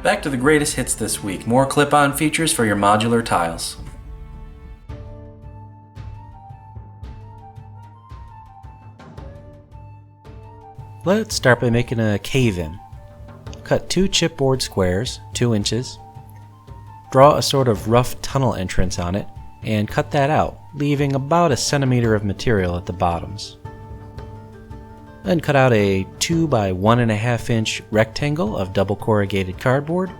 Back to the greatest hits this week. More clip-on features for your modular tiles. Let's start by making a cave-in. Cut 2 chipboard squares, 2 inches. Draw a sort of rough tunnel entrance on it, and cut that out, leaving about a centimeter of material at the bottoms. Then cut out a 2 by 1.5 inch rectangle of double corrugated cardboard,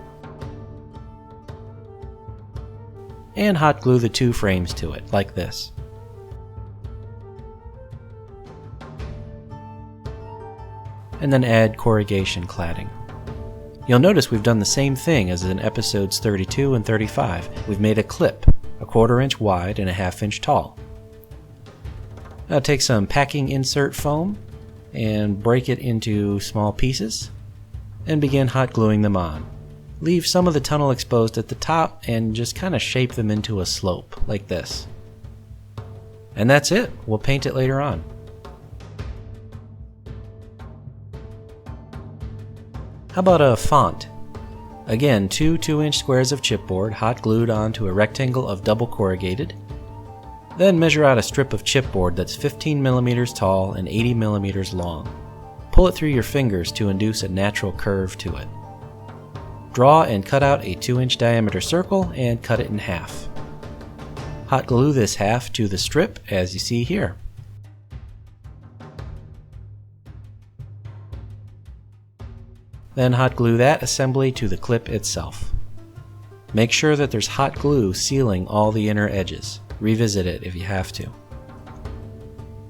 and hot glue the 2 frames to it, like this. And then add corrugation cladding. You'll notice we've done the same thing as in episodes 32 and 35. We've made a clip, a 1/4 inch wide and a 1/2 inch tall. Now take some packing insert foam and break it into small pieces and begin hot gluing them on. Leave some of the tunnel exposed at the top and just kind of shape them into a slope, like this. And that's it. We'll paint it later on. How about a font? Again, 2 2-inch squares of chipboard hot glued onto a rectangle of double corrugated. Then measure out a strip of chipboard that's 15 millimeters tall and 80 millimeters long. Pull it through your fingers to induce a natural curve to it. Draw and cut out a 2-inch diameter circle and cut it in half. Hot glue this half to the strip as you see here. Then hot glue that assembly to the clip itself. Make sure that there's hot glue sealing all the inner edges. Revisit it if you have to.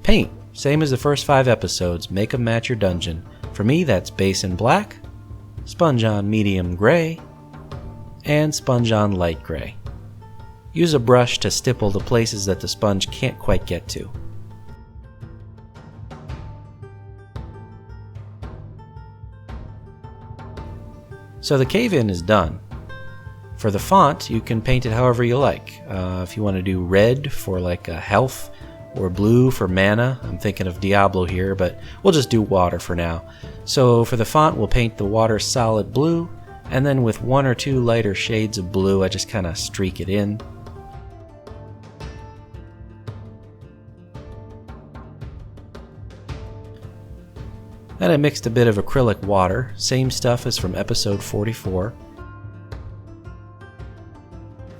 Paint. Same as the first 5 episodes, make 'em match your dungeon. For me, that's base in black, sponge on medium gray, and sponge on light gray. Use a brush to stipple the places that the sponge can't quite get to. So the cave-in is done. For the font, you can paint it however you like. If you want to do red for like a health, or blue for mana, I'm thinking of Diablo here, but we'll just do water for now. So for the font, we'll paint the water solid blue, and then with 1 or 2 lighter shades of blue, I just kind of streak it in. Then I mixed a bit of acrylic water, same stuff as from episode 44,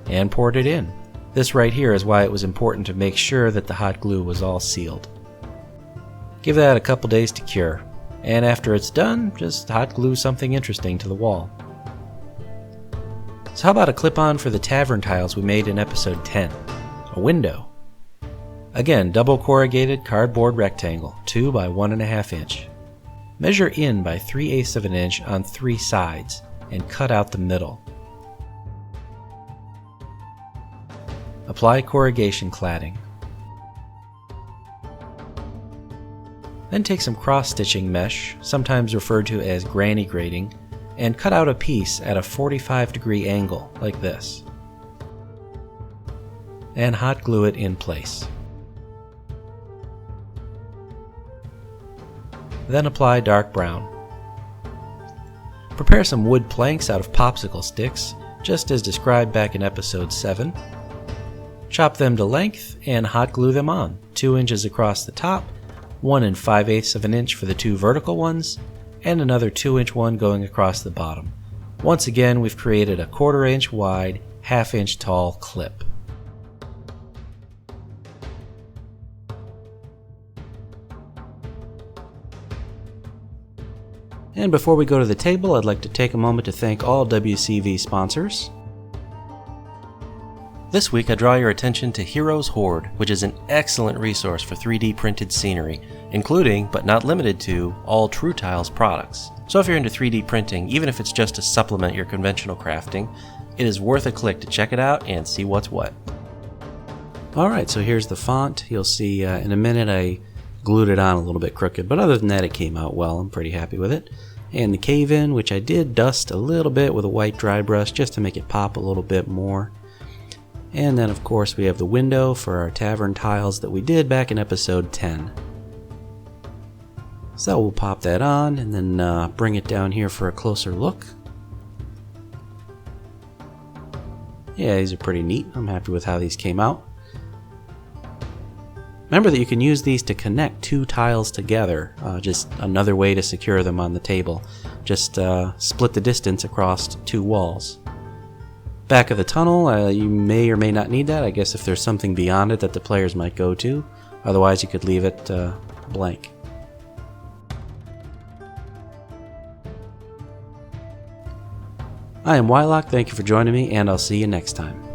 and poured it in. This right here is why it was important to make sure that the hot glue was all sealed. Give that a couple days to cure, and after it's done, just hot glue something interesting to the wall. So how about a clip-on for the tavern tiles we made in episode 10? A window. Again, double corrugated cardboard rectangle, 2 by 1.5 inch. Measure in by 3/8 of an inch on 3 sides and cut out the middle. Apply corrugation cladding. Then take some cross-stitching mesh, sometimes referred to as granny grating, and cut out a piece at a 45-degree angle, like this. And hot glue it in place. Then apply dark brown. Prepare some wood planks out of popsicle sticks, just as described back in episode 7. Chop them to length and hot glue them on, 2 inches across the top, 1 5/8 of an inch for the 2 vertical ones, and another 2-inch one going across the bottom. Once again, we've created a 1/4 inch wide, 1/2 inch tall clip. And before we go to the table, I'd like to take a moment to thank all WCV sponsors. This week I draw your attention to Heroes Horde, which is an excellent resource for 3D printed scenery, including, but not limited to, all True Tiles products. So if you're into 3D printing, even if it's just to supplement your conventional crafting, it is worth a click to check it out and see what's what. Alright, so here's the font. You'll see in a minute I glued it on a little bit crooked, but other than that it came out well. I'm pretty happy with it. And the cave-in, which I did dust a little bit with a white dry brush just to make it pop a little bit more. And then of course we have the window for our tavern tiles that we did back in episode 10. So we'll pop that on and then bring it down here for a closer look. Yeah, these are pretty neat. I'm happy with how these came out. Remember that you can use these to connect two tiles together, just another way to secure them on the table. Just split the distance across two walls. Back of the tunnel, you may or may not need that. I guess if there's something beyond it that the players might go to. Otherwise you could leave it blank. I am Wyloch, thank you for joining me, and I'll see you next time.